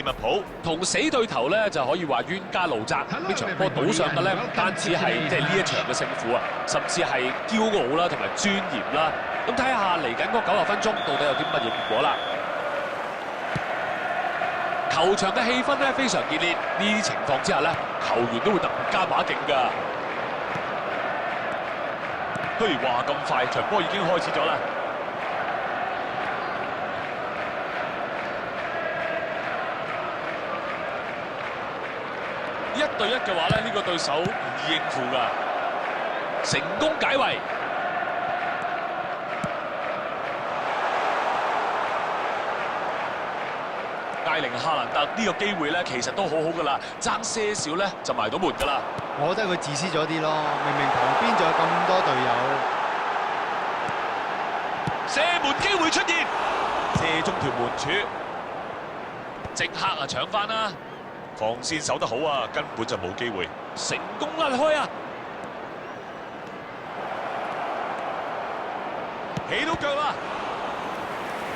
利物浦同死對頭咧就可以話冤家路窄。呢場波賭上嘅咧唔單止係呢一場嘅勝負啊，甚至係驕傲啦同埋尊嚴啦。咁睇下嚟緊嗰90分鐘到底有啲乜嘢結果啦。球場嘅氣氛咧非常熱烈，呢啲情況之下咧，球員都會突然加把勁㗎。不如話咁快，場波已經開始咗啦。1對1嘅話咧，呢個對手唔易應付㗎。成功解圍。艾靈哈蘭特呢個機會咧，其實都好好㗎啦，爭些少咧就埋到門㗎啦。我覺得佢自私咗啲咯，明明旁邊仲有咁多隊友，射門機會出現，射中條門柱，即刻啊搶翻啦！防線守得好啊，根本就冇機會。成功甩開啊！起到腳啦！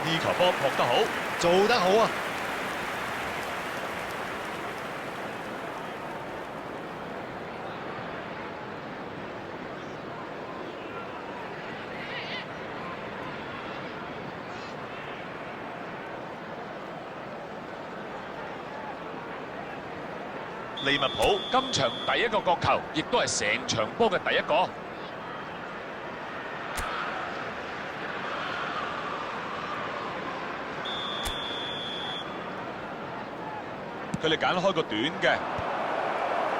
呢球波撲得好，做得好啊！利物浦今場第一個角球，亦都係成場波嘅第一個。佢哋揀開個短嘅，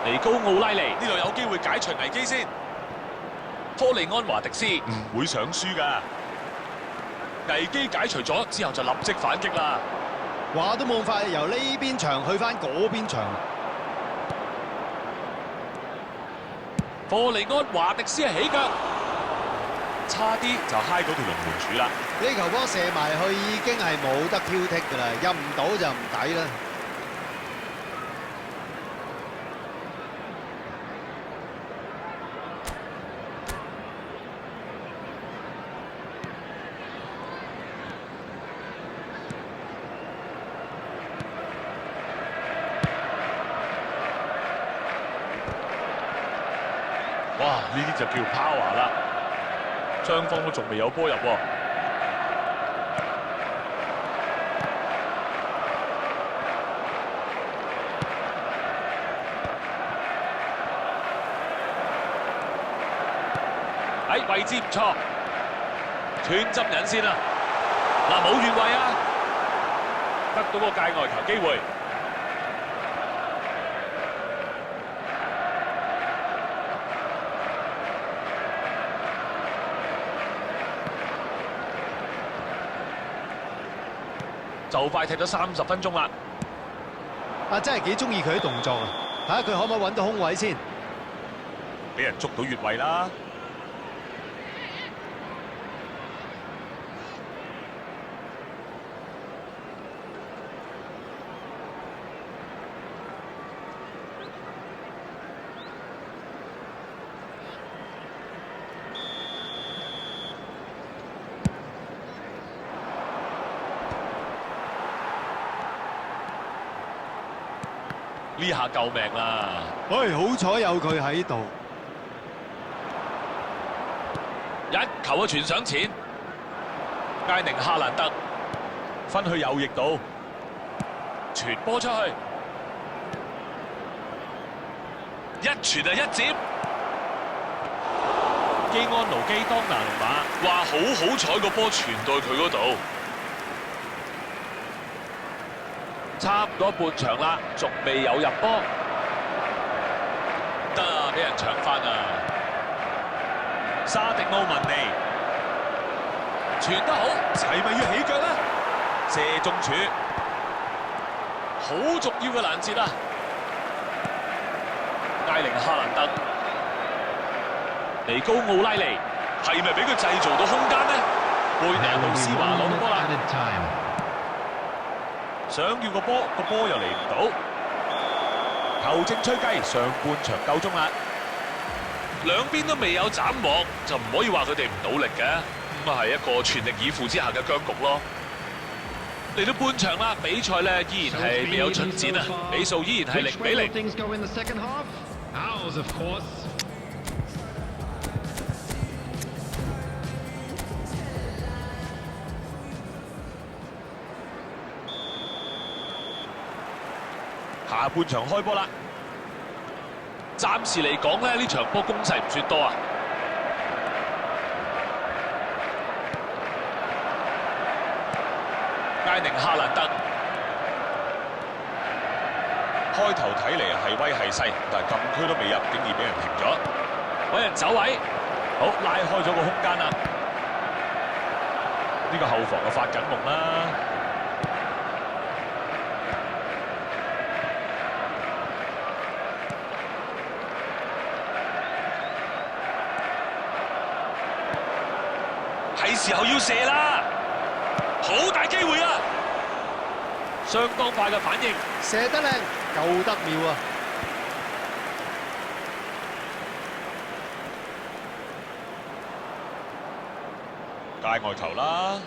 尼高奧拉尼呢度有機會解除危機先。科利安華迪斯唔會想輸㗎，危機解除咗之後就立即反擊啦。話都冇法由呢邊場去翻嗰邊場。科利安華迪斯係起腳，差啲就揩到條龍門柱啦。呢球波射埋去已經係冇得挑剔㗎啦，入唔到就唔抵啦。哇！呢啲就叫 power 啦，雙方都仲未有波入喎。位置唔錯，斷針引線啦。嗱冇越位啊，得到個界外球機會。就快踢咗30分鐘啦！真係幾中意佢啲動作啊！睇下佢可唔可以揾到空位先。俾人捉到越位啦！呢下救命啦！喂，好彩有佢喺度。一球嘅傳上前，艾寧哈蘭特分去右翼度，傳波出去，一傳一接。基安奴基當拿龍馬話好彩個波傳到佢嗰度。差唔多半場啦，仲未有入波，得啊！俾人搶翻啊！沙迪奧文尼傳得好，係咪要起腳呢？射中柱，好重要嘅攔截啊！艾靈哈蘭特、尼高奧拉尼係咪俾佢製造到空間呢？貝尼亞路斯華攞到波啦！想要個波，個波又嚟唔到。球證吹雞，上半場夠鐘啦。兩邊都未有斬獲，就唔可以話佢哋唔努力嘅，咁啊係一個全力以赴之下嘅僵局咯。嚟到半場啦，比賽咧依然係未有進展啊，比數依然係0-0。下半場開波啦，暫時嚟講咧，呢場波攻勢唔算多啊。艾寧夏蘭特開頭睇嚟係威係勢，但係禁區都未入，竟然俾人停咗，揾人走位，好拉開咗個空間啦。呢個後防就發緊夢啦。係時候要射啦，好大機會啊！相當快嘅反應，射得靚，救得妙啊！界外球啦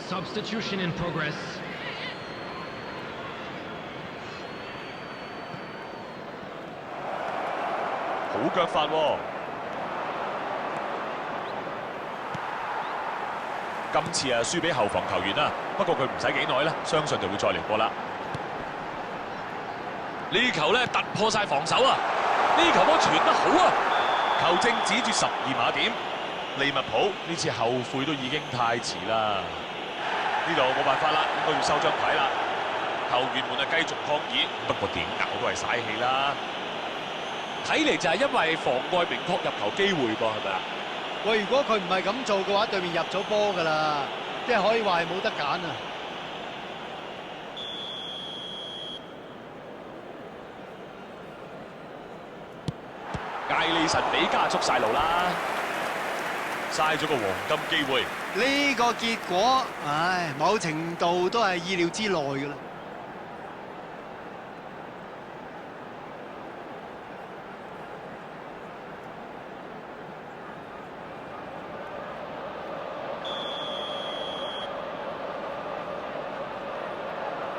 ，Substitution in progress. 好腳法喎。今次啊輸俾後防球員啦，不過佢唔使幾耐咧，相信就會再嚟過啦。呢球咧突破晒防守啊！呢球波傳得好啊！球證指住12碼點，利物浦呢次後悔都已經太遲啦。呢度冇辦法啦，應該要收張牌啦。球員們啊繼續抗議，不過點咬都係嘥氣啦。睇嚟就係因為妨礙明確入球機會噃，係咪啊？喂，如果佢唔係咁做嘅話，對面入咗波㗎啦，即係可以話係冇得揀啊！艾利臣俾加速晒路啦，嘥咗個黃金機會。呢個結果，唉，某程度都係意料之內㗎啦。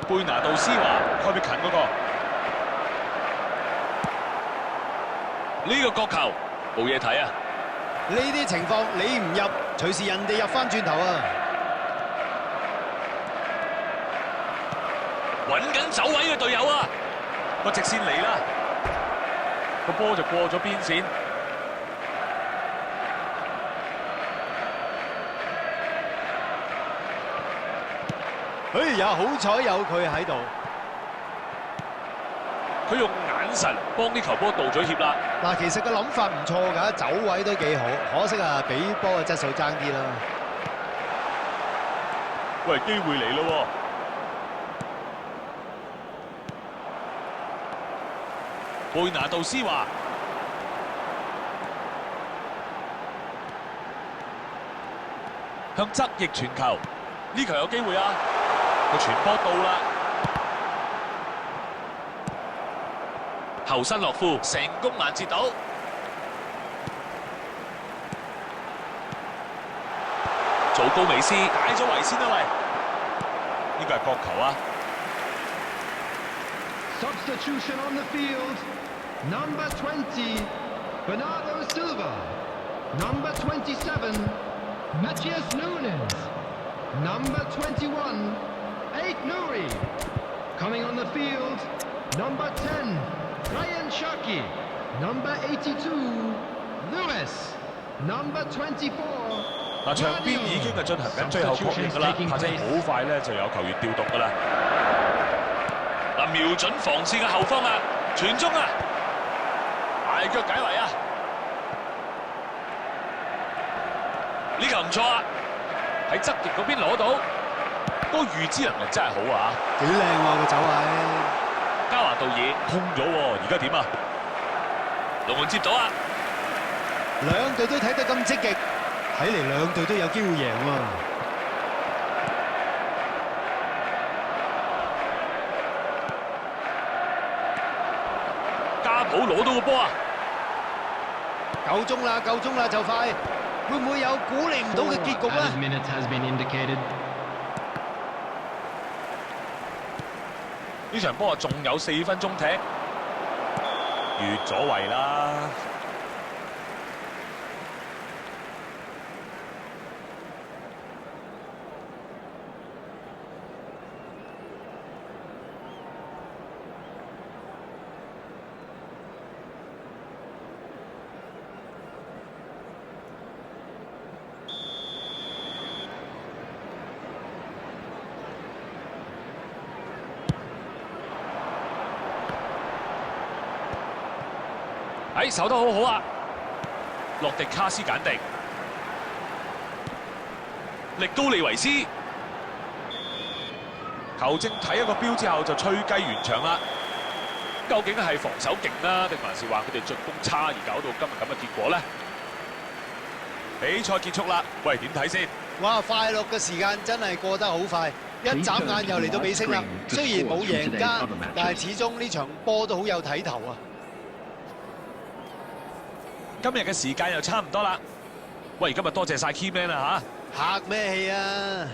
貝拿杜斯華開俾近嗰個，呢個角球冇嘢睇啊！呢啲情況你唔入，隨時人哋入翻轉頭啊！揾緊走位嘅隊友啊！個直線嚟啦，個波就過咗邊線。哎呀，好彩有佢喺度。佢用眼神幫啲球波道咗歉啦。嗱，其實個諗法唔錯㗎，走位都幾好，可惜啊，比波嘅質素爭啲啦。喂，機會嚟咯喎！貝拿杜斯華向側翼傳球，呢球有機會啊！個傳波到啦，後身洛夫成功攔截到，祖高美斯解咗圍先啦喂！呢個係角球啊！ Substitution on the field. Number 20, Bernardo Silva. Number 27, Matthias Nunes. Number 21, Ait Nouri. Coming on the field, number 10, Ryan Sharkey. Number 82, Lewis. Number 24. 嗱，場邊已經係進行緊最後確認㗎啦，或者好快咧就有球員調動㗎啦。嗱，瞄準防線嘅後方啊，傳中啊，大腳解圍啊！呢球唔錯啊，喺側翼嗰邊攞到，個預知能力真係好啊！幾靚喎個走位。加華道爾空咗喎，而家點啊？龍門接到啊！兩隊都睇得咁積極，睇嚟兩隊都有機會贏喎。家普攞到個波啊！夠鐘啦，夠鐘啦，就快，會唔會有估你唔到嘅結局 Added 咧？ minutes has been indicated. 呢場波仲有4分鐘踢，越咗圍啦。守得好好啊！洛迪卡斯簡迪，力高利維斯，球證睇一個標之後就吹雞完場啦。究竟係防守勁啦，定還是話佢哋進攻差而搞到今日咁嘅結果咧？比賽結束啦，喂，點睇先？哇！快樂嘅時間真係過得好快，一眨眼又嚟到尾聲啦。雖然冇贏家，但係始終呢場波都好有睇頭啊！今日嘅時間又差唔多啦。喂，今日多謝晒 Keyman 啊嚇。客咩氣啊！